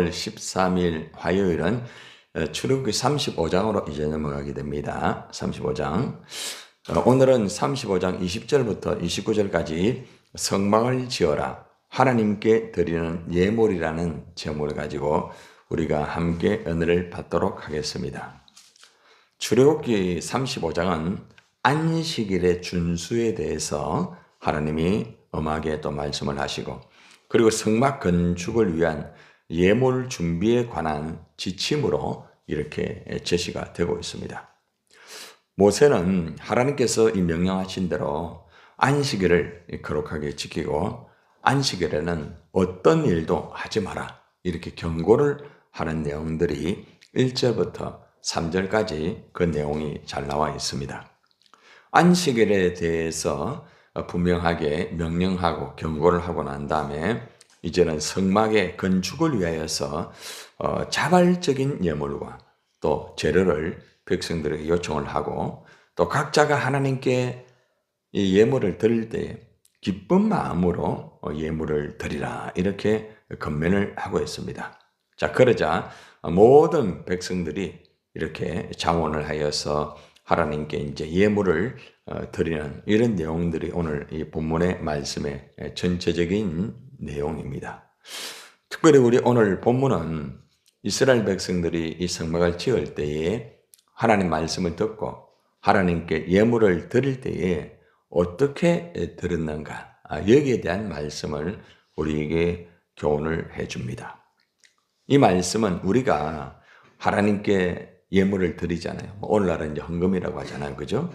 5월 13일 화요일은 출애굽기 35장으로 이제 넘어가게 됩니다. 35장. 오늘은 35장 20절부터 29절까지 성막을 지어라, 하나님께 드리는 예물이라는 제목을 가지고 우리가 함께 은혜를 받도록 하겠습니다. 출애굽기 35장은 안식일의 준수에 대해서 하나님이 엄하게 또 말씀을 하시고, 그리고 성막 건축을 위한 예물 준비에 관한 지침으로 이렇게 제시가 되고 있습니다. 모세는 하나님께서 이 명령하신 대로 안식일을 거룩하게 지키고 안식일에는 어떤 일도 하지 마라, 이렇게 경고를 하는 내용들이 1절부터 3절까지 그 내용이 잘 나와 있습니다. 안식일에 대해서 분명하게 명령하고 경고를 하고 난 다음에 이제는 성막의 건축을 위하여서 자발적인 예물과 또 재료를 백성들에게 요청을 하고, 또 각자가 하나님께 이 예물을 드릴 때 기쁜 마음으로 예물을 드리라, 이렇게 권면을 하고 있습니다. 자, 그러자 모든 백성들이 이렇게 장원을 하여서 하나님께 이제 예물을 드리는 이런 내용들이 오늘 이 본문의 말씀의 전체적인 내용입니다. 특별히 우리 오늘 본문은 이스라엘 백성들이 이 성막을 지을 때에 하나님 말씀을 듣고 하나님께 예물을 드릴 때에 어떻게 드렸는가, 여기에 대한 말씀을 우리에게 교훈을 해줍니다. 이 말씀은 우리가 하나님께 예물을 드리잖아요. 오늘날은 이제 헌금이라고 하잖아요. 그죠?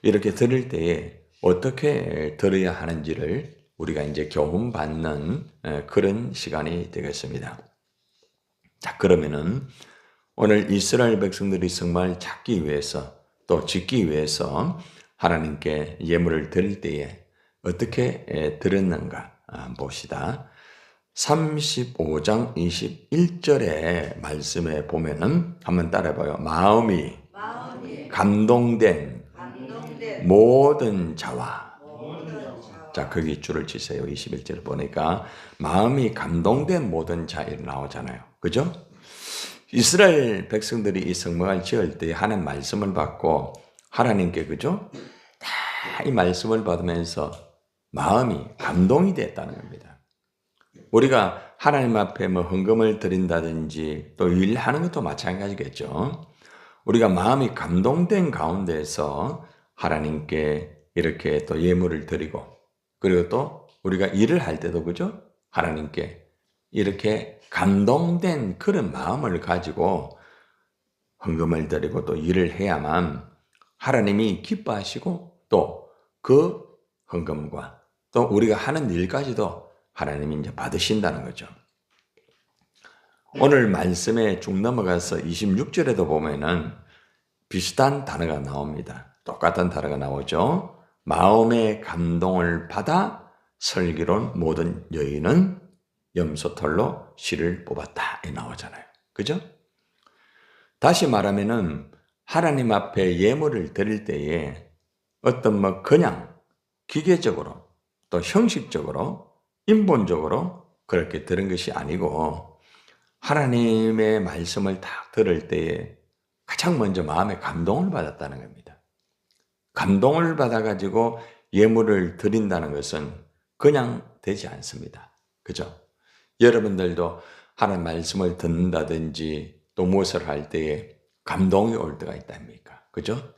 이렇게 드릴 때에 어떻게 드려야 하는지를 우리가 이제 교훈받는 그런 시간이 되겠습니다. 자, 그러면은 오늘 이스라엘 백성들이 성막을 찾기 위해서 또 짓기 위해서 하나님께 예물을 드릴 때에 어떻게 드렸는가 봅시다. 35장 21절의 말씀에 보면은 한번 따라해봐요. 마음이 감동된 모든 자와. 자, 거기 줄을 치세요. 21절 보니까 마음이 감동된 모든 자 이렇게 나오잖아요. 그죠? 이스라엘 백성들이 이 성막을 지을 때 하나님 말씀을 받고 하나님께, 그죠? 다 이 말씀을 받으면서 마음이 감동이 됐다는 겁니다. 우리가 하나님 앞에 뭐 헌금을 드린다든지 또 일하는 것도 마찬가지겠죠. 우리가 마음이 감동된 가운데서 하나님께 이렇게 또 예물을 드리고, 그리고 또 우리가 일을 할 때도, 그죠? 하나님께 이렇게 감동된 그런 마음을 가지고 헌금을 드리고 또 일을 해야만 하나님이 기뻐하시고, 또 그 헌금과 또 우리가 하는 일까지도 하나님이 이제 받으신다는 거죠. 오늘 말씀에 쭉 넘어가서 26절에도 보면은 비슷한 단어가 나옵니다. 똑같은 단어가 나오죠. 마음의 감동을 받아 슬기로운 모든 여인은 염소털로 실을 뽑았다, 이 나오잖아요. 그죠? 다시 말하면은 하나님 앞에 예물을 드릴 때에 어떤 그냥 기계적으로 또 형식적으로 인본적으로 그렇게 들은 것이 아니고, 하나님의 말씀을 딱 들을 때에 가장 먼저 마음에 감동을 받았다는 겁니다. 감동을 받아가지고 예물을 드린다는 것은 그냥 되지 않습니다. 그죠? 여러분들도 하나님 말씀을 듣는다든지 또 무엇을 할 때에 감동이 올 때가 있답니까? 그죠?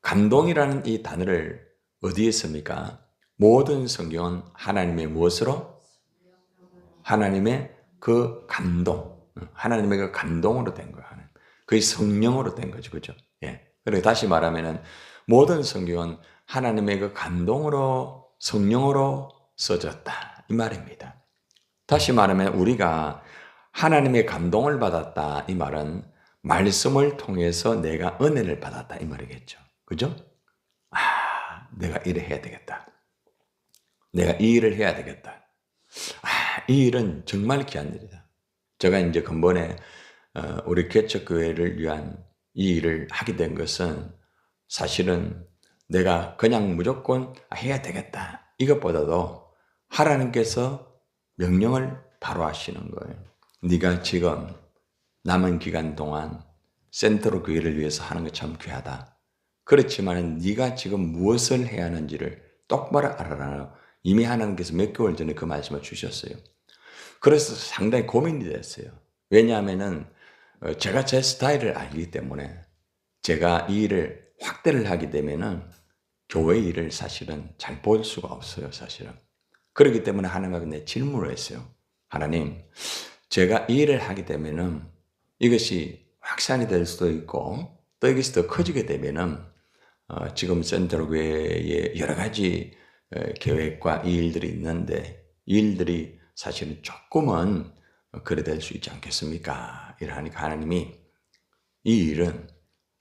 감동이라는 이 단어를 어디에 씁니까? 모든 성경은 하나님의 무엇으로? 하나님의 그 감동, 하나님의 그 감동으로 된 거예요. 그 성령으로 된 거죠. 그죠? 예. 그리고 다시 말하면은 모든 성경은 하나님의 그 감동으로, 성령으로 써졌다, 이 말입니다. 다시 말하면 우리가 하나님의 감동을 받았다, 이 말은 말씀을 통해서 내가 은혜를 받았다, 이 말이겠죠. 그죠? 내가 일을 해야 되겠다. 내가 이 일을 해야 되겠다. 이 일은 정말 귀한 일이다. 제가 이제 근본에 우리 개척교회를 위한 이 일을 하게 된 것은 사실은 내가 그냥 무조건 해야 되겠다, 이것보다도 하나님께서 명령을 바로 하시는 거예요. 네가 지금 남은 기간 동안 센트로 교회를 위해서 하는 것 참 귀하다. 그렇지만 네가 지금 무엇을 해야 하는지를 똑바로 알아라. 이미 하나님께서 몇 개월 전에 그 말씀을 주셨어요. 그래서 상당히 고민이 됐어요. 왜냐하면은 제가 제 스타일을 알기 때문에 제가 이 일을 확대를 하게 되면은 교회 일을 사실은 잘 볼 수가 없어요, 사실은. 그렇기 때문에 하나님께 내 질문을 했어요. 하나님, 제가 이 일을 하게 되면은 이것이 확산이 될 수도 있고 또 이것이 더 커지게 되면은 지금 센트럴 교회에 여러 가지 계획과 이 일들이 있는데 이 일들이 사실은 조금은 거래될 수 있지 않겠습니까? 이러니까 하나님이 이 일은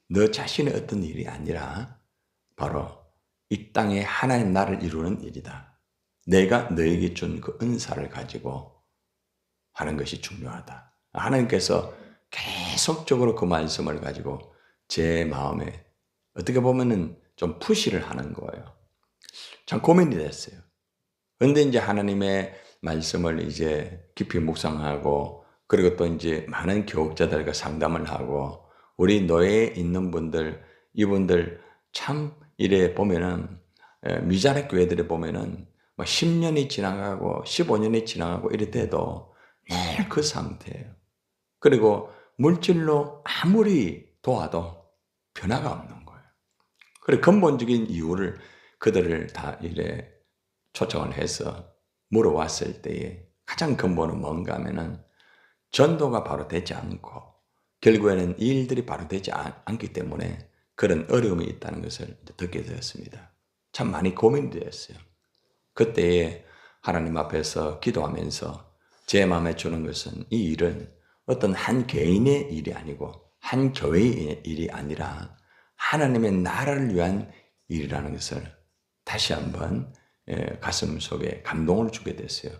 너 자신의 어떤 일이 아니라 바로 이 땅에 하나님 나를 이루는 일이다. 내가 너에게 준 그 은사를 가지고 하는 것이 중요하다. 하나님께서 계속적으로 그 말씀을 가지고 제 마음에 어떻게 보면은 좀 푸시를 하는 거예요. 참 고민이 됐어요. 그런데 이제 하나님의 말씀을 이제 깊이 묵상하고 그리고 또 이제 많은 교육자들과 상담을 하고 우리 노예에 있는 분들 이분들 참 이래 보면은 미자립 교회들에 보면은 막 10년이 지나가고 15년이 지나가고 이럴 때도 늘 그 상태예요. 그리고 물질로 아무리 도와도 변화가 없는 거예요. 그리고 근본적인 이유를 그들을 다 이래 초청을 해서 물어봤을 때에 가장 근본은 뭔가 하면은 전도가 바로 되지 않고 결국에는 이 일들이 바로 되지 않기 때문에 그런 어려움이 있다는 것을 듣게 되었습니다. 참 많이 고민되었어요. 그때에 하나님 앞에서 기도하면서 제 마음에 주는 것은 이 일은 어떤 한 개인의 일이 아니고 한 교회의 일이 아니라 하나님의 나라를 위한 일이라는 것을 다시 한번 가슴 속에 감동을 주게 됐어요.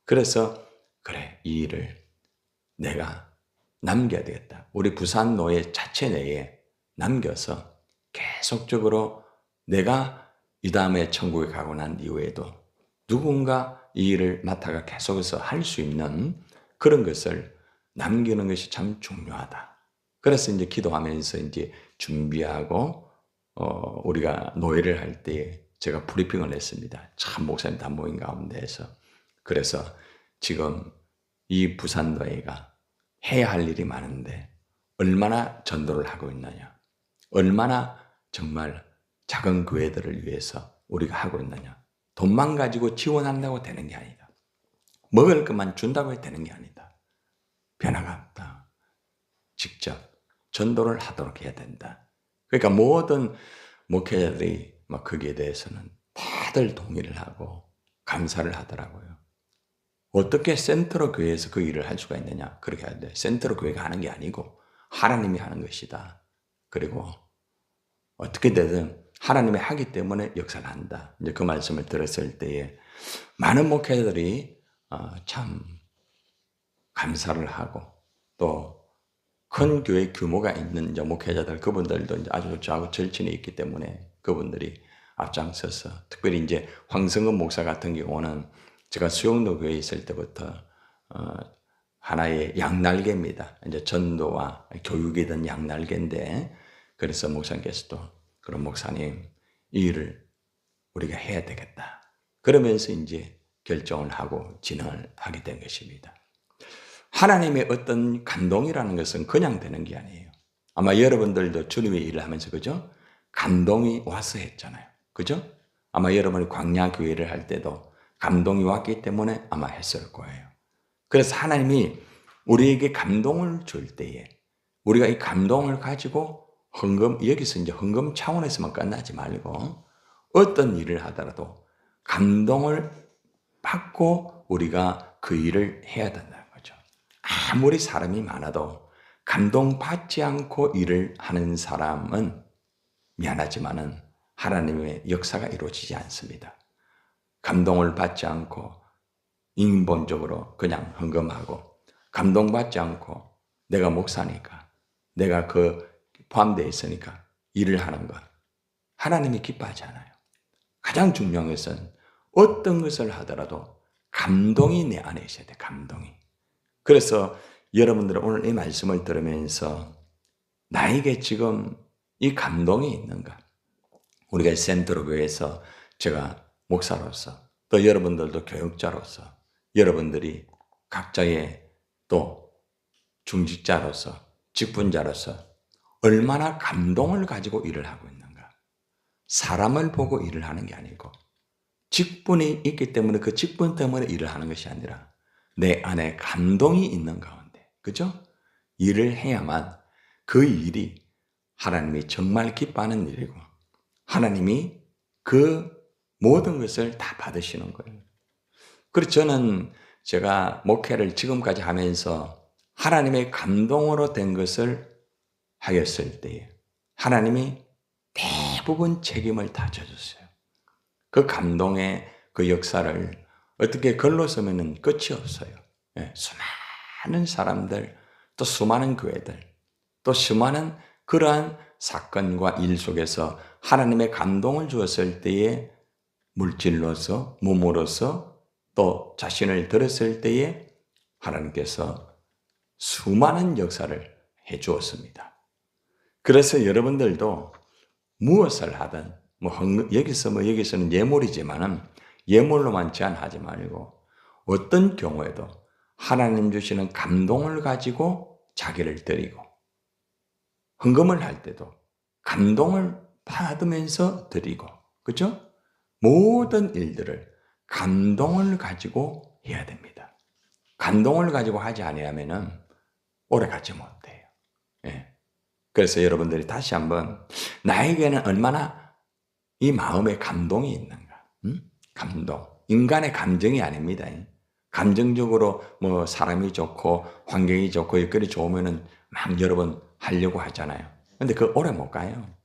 그래서 그래 이 일을 내가 남겨야 되겠다. 우리 부산 노예 자체 내에 남겨서 계속적으로 내가 이 다음에 천국에 가고 난 이후에도 누군가 이 일을 맡아가 계속해서 할 수 있는 그런 것을 남기는 것이 참 중요하다. 그래서 이제 기도하면서 이제 준비하고 우리가 노예를 할 때 제가 브리핑을 했습니다. 참 목사님 단모인 가운데에서. 그래서 지금 이 부산 노예가 해야 할 일이 많은데 얼마나 전도를 하고 있느냐. 얼마나 정말 작은 교회들을 위해서 우리가 하고 있느냐. 돈만 가지고 지원한다고 되는 게 아니다. 먹을 것만 준다고 해도 되는 게 아니다. 변화가 없다. 직접 전도를 하도록 해야 된다. 그러니까 모든 목회자들이 막 거기에 대해서는 다들 동의를 하고 감사를 하더라고요. 어떻게 센트럴 교회에서 그 일을 할 수가 있느냐? 그렇게 하는데 센트럴 교회가 하는 게 아니고 하나님이 하는 것이다. 그리고 어떻게 되든 하나님이 하기 때문에 역사를 한다. 이제 그 말씀을 들었을 때에 많은 목회자들이 참 감사를 하고 또 큰 교회 규모가 있는 이제 목회자들 그분들도 이제 아주 저하고 절친이 있기 때문에 그분들이 앞장서서 특별히 이제 황성근 목사 같은 경우는 제가 수영도 교회에 있을 때부터 하나의 양날개입니다. 이제 전도와 교육이든 양날개인데 그래서 목사님께서도 그런 목사님 이 일을 우리가 해야 되겠다. 그러면서 이제 결정을 하고 진행을 하게 된 것입니다. 하나님의 어떤 감동이라는 것은 그냥 되는 게 아니에요. 아마 여러분들도 주님의 일을 하면서 그죠? 감동이 와서 했잖아요. 그죠? 아마 여러분이 광야 교회를 할 때도 감동이 왔기 때문에 아마 했을 거예요. 그래서 하나님이 우리에게 감동을 줄 때에 우리가 이 감동을 가지고 여기서 이제 헌금 차원에서만 끝나지 말고 어떤 일을 하더라도 감동을 받고 우리가 그 일을 해야 된다는 거죠. 아무리 사람이 많아도 감동받지 않고 일을 하는 사람은 미안하지만은 하나님의 역사가 이루어지지 않습니다. 감동을 받지 않고 인본적으로 그냥 헌금하고 감동받지 않고 내가 목사니까 내가 그 포함되어 있으니까 일을 하는 것 하나님이 기뻐하지 않아요. 가장 중요한 것은 어떤 것을 하더라도 감동이 내 안에 있어야 돼. 감동이. 그래서 여러분들은 오늘 이 말씀을 들으면서 나에게 지금 이 감동이 있는가? 우리가 센트로 교회에서 제가 목사로서 또 여러분들도 교육자로서 여러분들이 각자의 또 중직자로서 직분자로서 얼마나 감동을 가지고 일을 하고 있는가? 사람을 보고 일을 하는 게 아니고 직분이 있기 때문에 그 직분 때문에 일을 하는 것이 아니라 내 안에 감동이 있는 가운데, 그죠? 일을 해야만 그 일이 하나님이 정말 기뻐하는 일이고 하나님이 그 모든 것을 다 받으시는 거예요. 그래서 저는 제가 목회를 지금까지 하면서 하나님의 감동으로 된 것을 하였을 때에 하나님이 대부분 책임을 다 져줬어요. 그 감동의 그 역사를 어떻게 글로 쓰면 끝이 없어요. 수많은 사람들, 또 수많은 교회들, 또 수많은 그러한 사건과 일 속에서 하나님의 감동을 주었을 때에 물질로서, 몸으로서, 또 자신을 들었을 때에 하나님께서 수많은 역사를 해 주었습니다. 그래서 여러분들도 무엇을 하든, 여기서는 예물이지만은 예물로만 제한하지 말고 어떤 경우에도 하나님 주시는 감동을 가지고 자기를 드리고 헌금을 할 때도 감동을 받으면서 드리고, 그죠? 모든 일들을 감동을 가지고 해야 됩니다. 감동을 가지고 하지 아니하면은 오래 가지 못해요. 그래서 여러분들이 다시 한번 나에게는 얼마나 이 마음에 감동이 있는가? 감동. 인간의 감정이 아닙니다. 감정적으로 뭐 사람이 좋고 환경이 좋고 여건이 좋으면은 막 여러 번 하려고 하잖아요. 근데 그 오래 못 가요.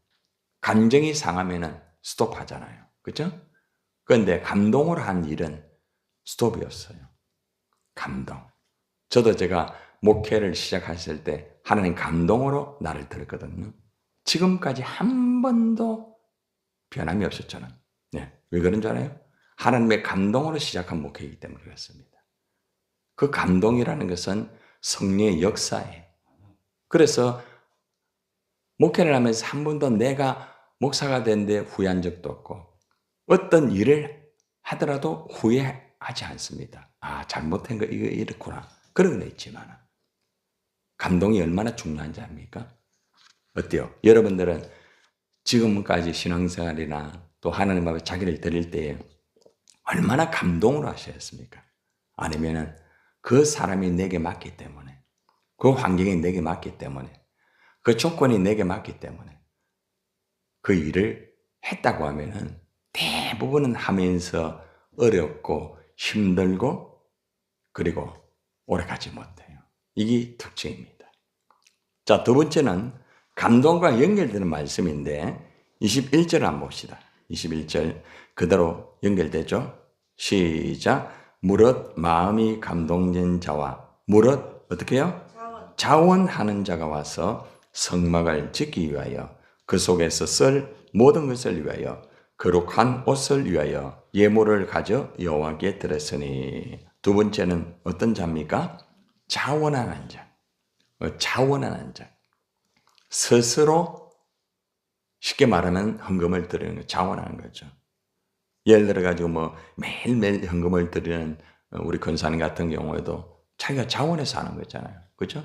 감정이 상하면은 스톱하잖아요. 그죠? 그런데 감동으로 한 일은 스톱이었어요. 감동. 저도 제가 목회를 시작했을 때 하나님 감동으로 나를 들었거든요. 지금까지 한 번도 변함이 없었잖아요. 왜 그런 줄 알아요? 하나님의 감동으로 시작한 목회이기 때문에 그렇습니다. 그 감동이라는 것은 성령의 역사예요. 그래서 목회를 하면서 한 번도 내가 목사가 된데 후회한 적도 없고 어떤 일을 하더라도 후회하지 않습니다. 아, 잘못한 거 이거 이렇구나. 그런 건 있지만 감동이 얼마나 중요한지 압니까? 어때요? 여러분들은 지금까지 신앙생활이나 또 하나님 앞에 자기를 드릴 때에 얼마나 감동으로 하셨습니까? 아니면은 그 사람이 내게 맞기 때문에, 그 환경이 내게 맞기 때문에, 그 조건이 내게 맞기 때문에 그 일을 했다고 하면은 대부분은 하면서 어렵고 힘들고 그리고 오래 가지 못해요. 이게 특징입니다. 자, 두 번째는 감동과 연결되는 말씀인데 21절 한번 봅시다. 21절 그대로 연결되죠? 시작. 무릇 마음이 감동된 자와 무릇 어떻게 해요? 자원하는 자가 와서 성막을 짓기 위하여 그 속에서 쓸 모든 것을 위하여 거룩한 옷을 위하여 예물을 가져 여호와께 드렸으니. 두 번째는 어떤 자입니까? 자원하는 자. 자원하는 자. 스스로 쉽게 말하면 헌금을 드리는 거, 자원하는 거죠. 예를 들어 가지고 뭐 매일매일 헌금을 드리는 우리 권사님 같은 경우에도 자기가 자원해서 하는 거잖아요. 그죠?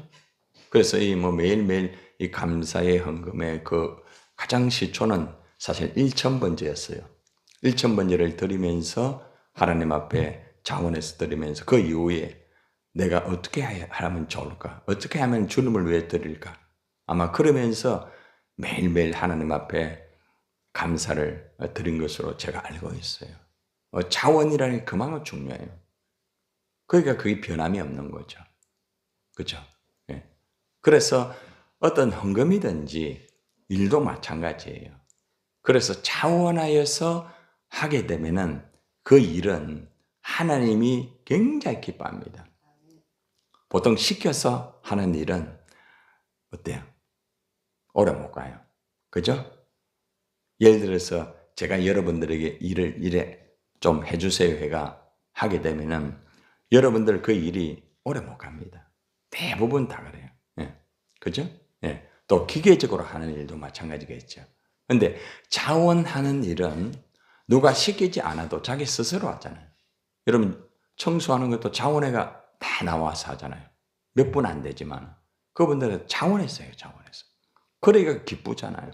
그래서 이 뭐 매일매일 이 감사의 헌금의 그 가장 시초는 사실 1,000번제였어요. 1,000번제를 드리면서 하나님 앞에 자원해서 드리면서 그 이후에 내가 어떻게 하면 좋을까? 어떻게 하면 주님을 위해 드릴까? 아마 그러면서 매일매일 하나님 앞에 감사를 드린 것으로 제가 알고 있어요. 자원이라는 게 그만큼 중요해요. 그러니까 그게 변함이 없는 거죠. 그죠? 그래서 어떤 헌금이든지 일도 마찬가지예요. 그래서 자원하여서 하게 되면은 그 일은 하나님이 굉장히 기뻐합니다. 보통 시켜서 하는 일은 어때요? 오래 못 가요. 그죠? 예를 들어서 제가 여러분들에게 일을 이래 좀 해주세요 해가 하게 되면은 여러분들 그 일이 오래 못 갑니다. 대부분 다 그래요. 예. 그죠? 예. 또 기계적으로 하는 일도 마찬가지겠죠. 근데 자원하는 일은 누가 시키지 않아도 자기 스스로 하잖아요. 여러분, 청소하는 것도 자원회가 다 나와서 하잖아요. 몇 분 안 되지만. 그분들은 자원해서 해요, 자원해서. 그러니까 기쁘잖아요.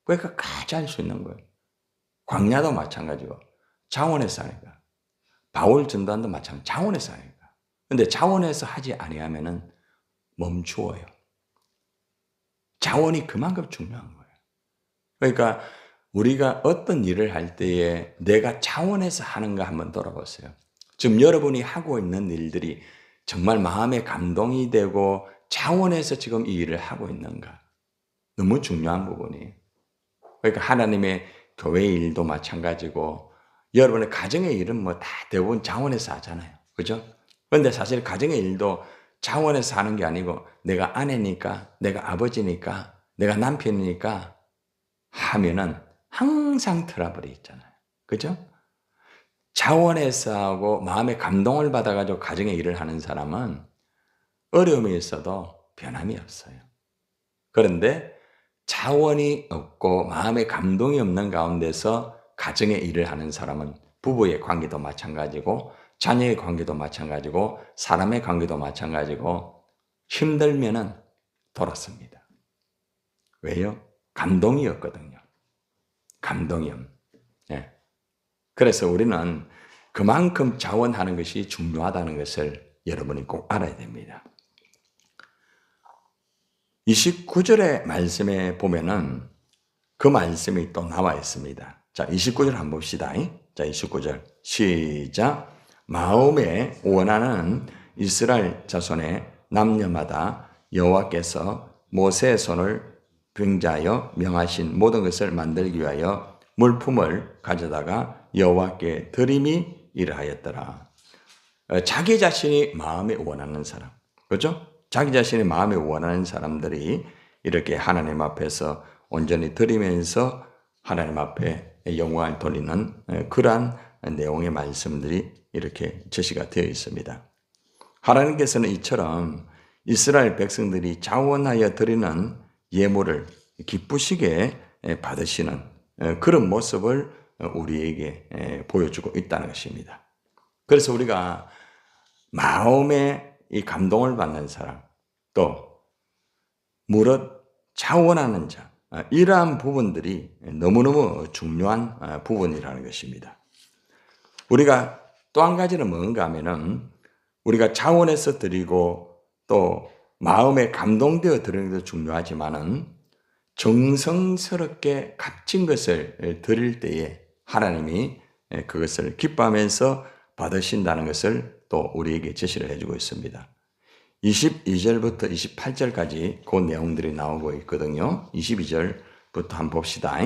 그러니까 같이 할 수 있는 거예요. 광야도 마찬가지고, 자원해서 하니까. 바울 전도단도 마찬가지, 자원해서 하니까. 근데 자원해서 하지 아니하면은 멈추어요. 자원이 그만큼 중요한 거예요. 그러니까 우리가 어떤 일을 할 때에 내가 자원해서 하는가 한번 돌아보세요. 지금 여러분이 하고 있는 일들이 정말 마음에 감동이 되고 자원해서 지금 이 일을 하고 있는가? 너무 중요한 부분이에요. 그러니까 하나님의 교회 일도 마찬가지고 여러분의 가정의 일은 뭐 다 대부분 자원해서 하잖아요. 그죠? 그런데 사실 가정의 일도 자원해서 하는 게 아니고 내가 아내니까, 내가 아버지니까, 내가 남편이니까 하면은 항상 트러블이 있잖아요. 그죠? 자원해서 하고 마음의 감동을 받아가지고 가정의 일을 하는 사람은 어려움이 있어도 변함이 없어요. 그런데 자원이 없고 마음의 감동이 없는 가운데서 가정의 일을 하는 사람은 부부의 관계도 마찬가지고 자녀의 관계도 마찬가지고 사람의 관계도 마찬가지고 힘들면은 돌았습니다. 왜요? 감동이 없거든요. 감동이 없. 예. 그래서 우리는 그만큼 자원하는 것이 중요하다는 것을 여러분이 꼭 알아야 됩니다. 29절의 말씀에 보면은 그 말씀이 또 나와 있습니다. 자, 29절 한번 봅시다. 자, 29절. 시작. 마음에 원하는 이스라엘 자손의 남녀마다 여호와께서 모세의 손을 병자하여 명하신 모든 것을 만들기 위하여 물품을 가져다가 여호와께 드림이 이러하였더라. 자기 자신이 마음에 원하는 사람. 그렇죠? 자기 자신의 마음에 원하는 사람들이 이렇게 하나님 앞에서 온전히 드리면서 하나님 앞에 영광을 돌리는 그러한 내용의 말씀들이 이렇게 제시가 되어 있습니다. 하나님께서는 이처럼 이스라엘 백성들이 자원하여 드리는 예물을 기쁘시게 받으시는 그런 모습을 우리에게 보여주고 있다는 것입니다. 그래서 우리가 마음에 이 감동을 받는 사람, 또 무릇 자원하는 자, 이러한 부분들이 너무너무 중요한 부분이라는 것입니다. 우리가 또 한 가지는 뭔가 하면은 우리가 자원해서 드리고 또 마음에 감동되어 드리는 것도 중요하지만은 정성스럽게 값진 것을 드릴 때에 하나님이 그것을 기뻐하면서 받으신다는 것을 또 우리에게 제시를 해주고 있습니다. 22절부터 28절까지 그 내용들이 나오고 있거든요. 22절부터 한번 봅시다.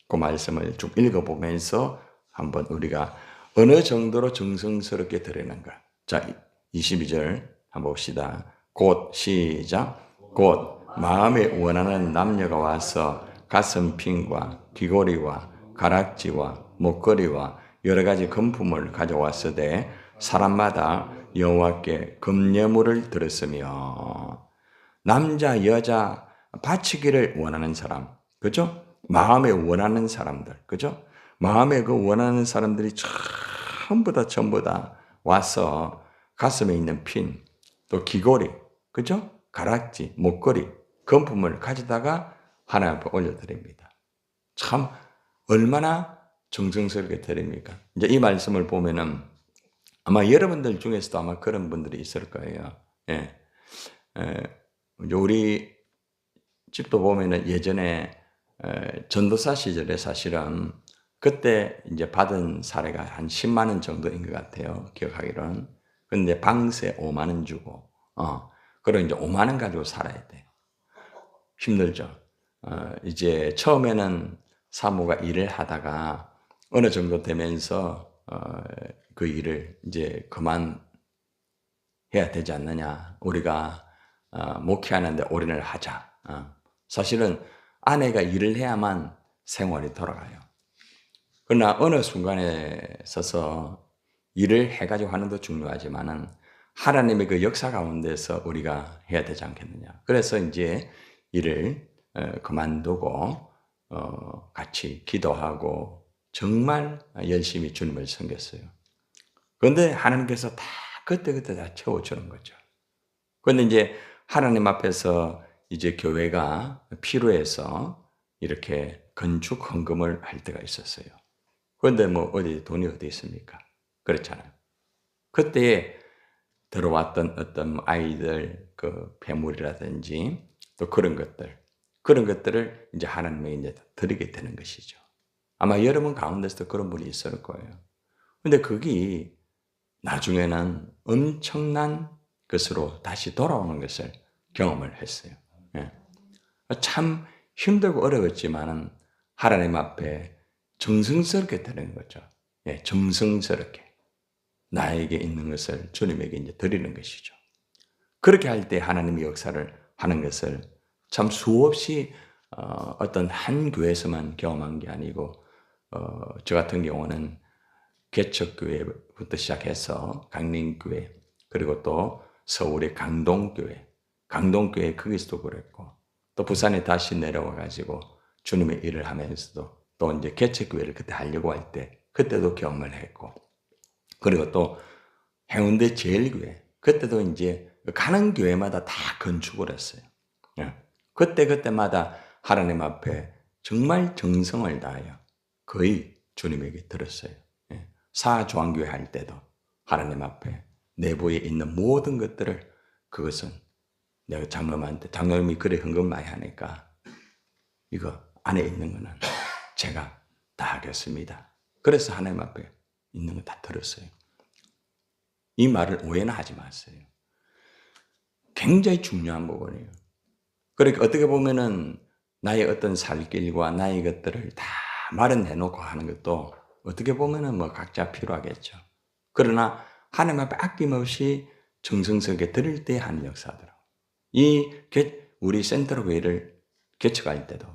그 말씀을 쭉 읽어보면서 한번 우리가 어느 정도로 정성스럽게 드리는가. 자, 22절 한번 봅시다. 곧 시작. 곧 마음에 원하는 남녀가 와서 가슴핀과 귀고리와 가락지와 목걸이와 여러 가지 금품을 가져왔으되 사람마다 여호와께 금예물을 드렸으며 남자 여자 바치기를 원하는 사람, 그죠? 마음에 원하는 사람들, 그죠? 마음에 그 원하는 사람들이 전부 다 와서 가슴에 있는 핀, 또 귀고리, 그죠? 가락지, 목걸이, 금품을 가져다가 하나님 앞에 올려드립니다. 참 얼마나 정성스럽게 드립니까? 이제 이 말씀을 보면은 아마 여러분들 중에서도 아마 그런 분들이 있을 거예요. 예. 우리 집도 보면은 예전에 전도사 시절에 사실은 그때 이제 받은 사례가 한 10만 원 정도인 것 같아요. 기억하기로는. 근데 방세 5만 원 주고, 그럼 이제 5만 원 가지고 살아야 돼. 힘들죠. 이제 처음에는 사모가 일을 하다가 어느 정도 되면서 그 일을 이제 그만해야 되지 않느냐. 우리가 목회하는데 올인을 하자. 사실은 아내가 일을 해야만 생활이 돌아가요. 그러나 어느 순간에 서서 일을 해가지고 하는 것도 중요하지만은 하나님의 그 역사 가운데서 우리가 해야 되지 않겠느냐. 그래서 이제 일을 그만두고 같이 기도하고 정말 열심히 주님을 섬겼어요. 그런데 하나님께서 다 그때그때 다 채워주는 거죠. 그런데 이제 하나님 앞에서 이제 교회가 필요해서 이렇게 건축 헌금을 할 때가 있었어요. 그런데 뭐 돈이 어디 있습니까? 그렇잖아요. 그때에 들어왔던 어떤 아이들 그 폐물이라든지 또 그런 것들을 이제 하나님께 이제 드리게 되는 것이죠. 아마 여러분 가운데서도 그런 분이 있을 거예요. 근데 그게 나중에는 엄청난 것으로 다시 돌아오는 것을 경험을 했어요. 예. 참 힘들고 어려웠지만은 하나님 앞에 정성스럽게 드리는 거죠. 예, 정성스럽게. 나에게 있는 것을 주님에게 이제 드리는 것이죠. 그렇게 할 때 하나님의 역사를 하는 것을 참 수없이 어떤 한 교회에서만 경험한 게 아니고 저 같은 경우는 개척교회부터 시작해서 강림교회 그리고 또 서울의 강동교회 거기서도 그랬고 또 부산에 다시 내려와 가지고 주님의 일을 하면서도 또 이제 개척교회를 그때 하려고 할 때 그때도 경험을 했고 그리고 또 해운대 제일교회 그때도 이제 가는 교회마다 다 건축을 했어요. 그때마다 하나님 앞에 정말 정성을 다하여 거의 주님에게 드렸어요. 사조항교회 할 때도 하나님 앞에 내부에 있는 모든 것들을 그것은 내가 장로님이 그래 헌금 많이 하니까 이거 안에 있는 거는 제가 다 하겠습니다. 그래서 하나님 앞에 있는 거 다 들었어요. 이 말을 오해는 하지 마세요. 굉장히 중요한 부분이에요. 그러니까 어떻게 보면은 나의 어떤 살길과 나의 것들을 다 말은 해놓고 하는 것도 어떻게 보면은 뭐 각자 필요하겠죠. 그러나 하나님 앞에 아낌없이 정성스럽게 드릴 때 하는 역사더라고요. 우리 센트럴 교회를 개척할 때도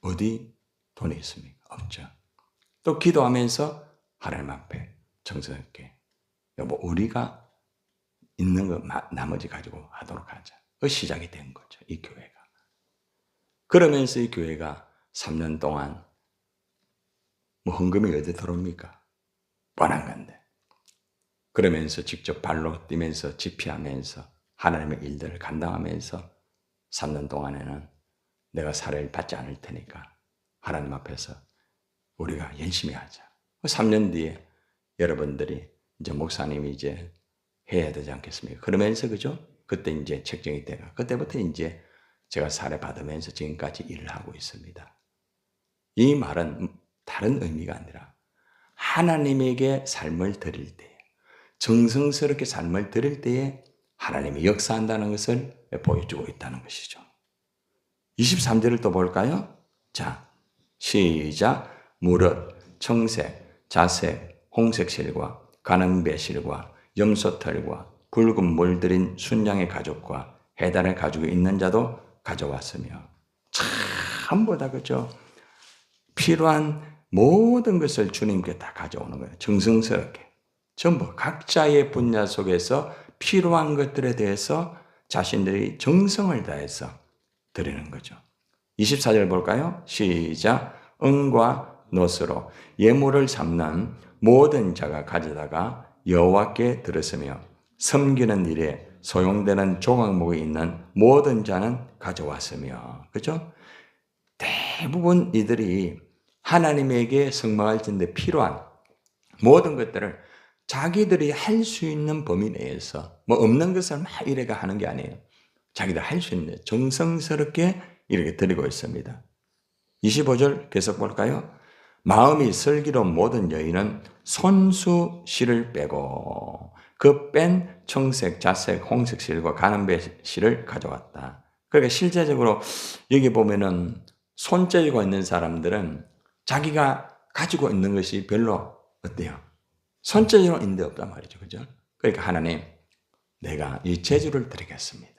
어디 돈이 있습니까? 없죠. 또 기도하면서 하나님 앞에 정성스럽게 여보 우리가 있는 거 나머지 가지고 하도록 하자. 그 시작이 된 거죠. 이 교회가. 그러면서 이 교회가 3년 동안 뭐 헌금이 어디 들어옵니까? 뻔한 건데. 그러면서 직접 발로 뛰면서 집회하면서 하나님의 일들을 감당하면서 3년 동안에는 내가 살해를 받지 않을 테니까 하나님 앞에서 우리가 열심히 하자. 3년 뒤에 여러분들이 이제 목사님이 이제 해야 되지 않겠습니까? 그러면서 그죠? 그때 이제 책정이 돼가 그때부터 이제 제가 살해 받으면서 지금까지 일을 하고 있습니다. 이 말은 다른 의미가 아니라 하나님에게 삶을 드릴 때, 정성스럽게 삶을 드릴 때에 하나님이 역사한다는 것을 보여주고 있다는 것이죠. 23절을 또 볼까요? 자, 시작. 무릇, 청색, 자색, 홍색 실과 가는배 실과 염소털과 붉은 물들인 순양의 가죽과 해달의 가죽이 있는 자도 가져왔으며 전부 다 그죠? 필요한 모든 것을 주님께 다 가져오는 거예요. 정성스럽게. 전부 각자의 분야 속에서 필요한 것들에 대해서 자신들이 정성을 다해서 드리는 거죠. 24절 볼까요? 시작. 은과 놋으로 예물을 삼는 모든 자가 가져다가 여호와께 드렸으며 섬기는 일에 소용되는 조각목이 있는 모든 자는 가져왔으며 그죠? 대부분 이들이 하나님에게 성막을 짓는데 필요한 모든 것들을 자기들이 할 수 있는 범위 내에서 뭐 없는 것을 막 이래가 하는 게 아니에요. 자기들 할 수 있는 정성스럽게 이렇게 드리고 있습니다. 25절 계속 볼까요? 마음이 슬기로운 모든 여인은 손수 실을 빼고 그 뺀 청색, 자색, 홍색 실과 가는배 실을 가져왔다. 그러니까 실제적으로 여기 보면은 손재주가 있는 사람들은 자기가 가지고 있는 것이 별로 어때요? 손재주는 있는데 없단 말이죠. 그죠? 그러니까 하나님, 내가 이 재주를 드리겠습니다.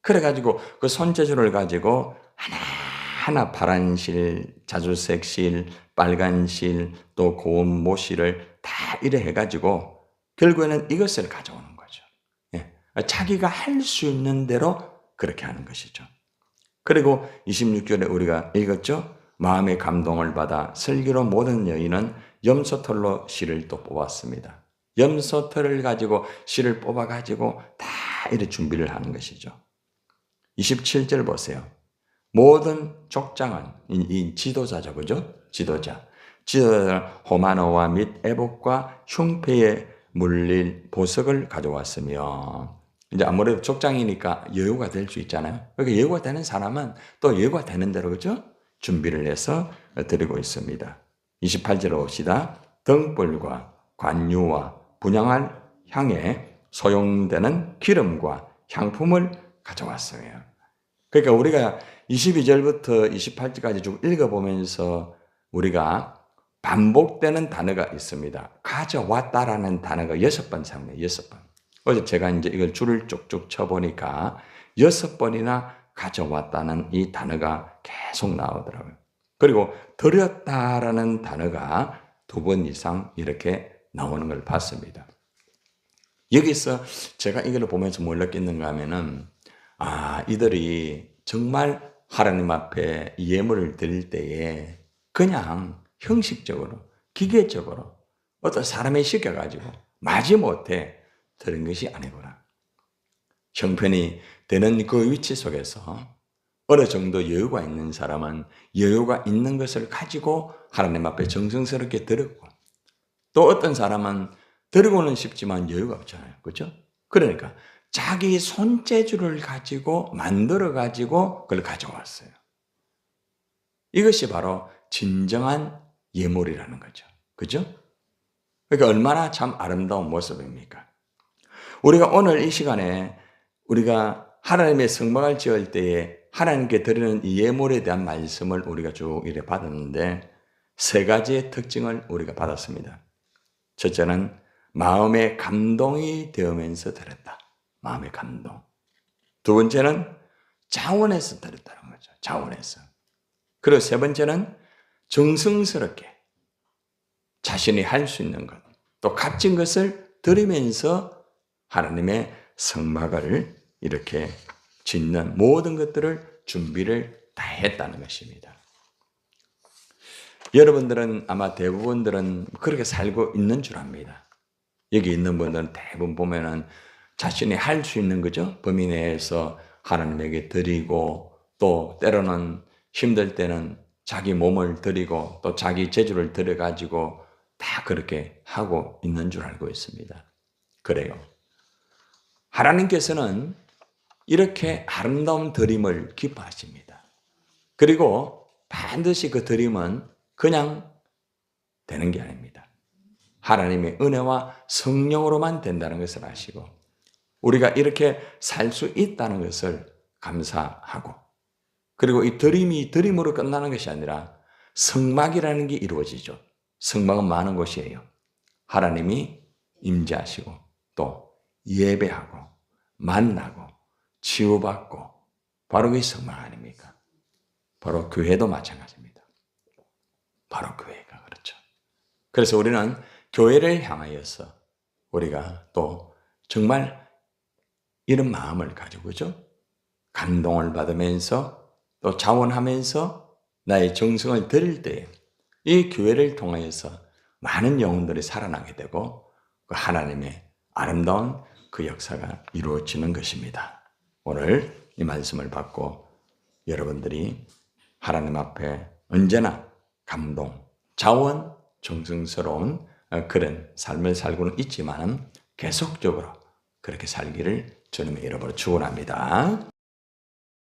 그래가지고 그 손재주를 가지고 하나하나 파란 실, 자주색 실, 빨간 실, 또 고운 모실을 다 이래 해가지고 결국에는 이것을 가져오는 거죠. 자기가 할 수 있는 대로 그렇게 하는 것이죠. 그리고 26절에 우리가 읽었죠. 마음의 감동을 받아 슬기로 모든 여인은 염소털로 실을 또 뽑았습니다. 염소털을 가지고 실을 뽑아가지고 다 이렇게 준비를 하는 것이죠. 27절 보세요. 모든 족장은 이 지도자죠, 그죠? 지도자는 호마노와 및 에봇과 흉패에 물릴 보석을 가져왔으며, 이제 아무래도 족장이니까 여유가 될 수 있잖아요. 그러니까 여유가 되는 사람은 또 여유가 되는 대로, 그죠? 준비를 해서 드리고 있습니다. 28절 봅시다. 등불과 관유와 분향할 향에 소용되는 기름과 향품을 가져왔어요. 그러니까 우리가 22절부터 28절까지 쭉 읽어보면서 우리가 반복되는 단어가 있습니다. 가져왔다라는 단어가 6번 사용해요. 6번. 어제 제가 이제 이걸 줄을 쭉쭉 쳐보니까 6번이나 가져왔다는 이 단어가 계속 나오더라고요. 그리고 드렸다라는 단어가 2번 이상 이렇게 나오는 걸 봤습니다. 여기서 제가 이걸 보면서 뭘 느꼈는가 하면은, 이들이 정말 하나님 앞에 예물을 드릴 때에 그냥 형식적으로, 기계적으로 어떤 사람이 시켜가지고 마지못해 드린 것이 아니구나. 형편이 되는 그 위치 속에서 어느 정도 여유가 있는 사람은 여유가 있는 것을 가지고 하나님 앞에 정성스럽게 드렸고, 또 어떤 사람은 드리고는 싶지만 여유가 없잖아요. 그렇죠? 그러니까 자기 손재주를 가지고 만들어가지고 그걸 가져왔어요. 이것이 바로 진정한 예물이라는 거죠. 그죠? 그러니까 얼마나 참 아름다운 모습입니까? 우리가 오늘 이 시간에 우리가 하나님의 성막을 지을 때에 하나님께 드리는 이 예물에 대한 말씀을 우리가 쭉 이렇게 받았는데 3가지의 특징을 우리가 받았습니다. 첫째는 마음의 감동이 되면서 드렸다. 마음의 감동. 2번째는 자원에서 드렸다는 거죠. 자원에서. 그리고 3번째는 정성스럽게 자신이 할 수 있는 것, 또 값진 것을 드리면서 하나님의 성막을 이렇게 짓는 모든 것들을 준비를 다 했다는 것입니다. 여러분들은 아마 대부분들은 그렇게 살고 있는 줄 압니다. 여기 있는 분들은 대부분 보면은 자신이 할 수 있는 거죠. 범위 내에서 하나님에게 드리고, 또 때로는 힘들 때는 자기 몸을 드리고 또 자기 재주를 들여가지고 다 그렇게 하고 있는 줄 알고 있습니다. 그래요. 하나님께서는 이렇게 아름다운 드림을 기뻐하십니다. 그리고 반드시 그 드림은 그냥 되는 게 아닙니다. 하나님의 은혜와 성령으로만 된다는 것을 아시고, 우리가 이렇게 살 수 있다는 것을 감사하고, 그리고 이 드림이 드림으로 끝나는 것이 아니라 성막이라는 게 이루어지죠. 성막은 많은 곳이에요. 하나님이 임재하시고 또 예배하고 만나고 치유받고, 바로 그 성막 아닙니까? 바로 교회도 마찬가지입니다. 바로 교회가 그렇죠. 그래서 우리는 교회를 향하여서 우리가 또 정말 이런 마음을 가지고, 그죠? 감동을 받으면서 또 자원하면서 나의 정성을 드릴 때 이 교회를 통하여서 많은 영혼들이 살아나게 되고 그 하나님의 아름다운 그 역사가 이루어지는 것입니다. 오늘 이 말씀을 받고 여러분들이 하나님 앞에 언제나 감동, 자원, 정성스러운 그런 삶을 살고는 있지만 계속적으로 그렇게 살기를 주님의 이름으로 축원합니다.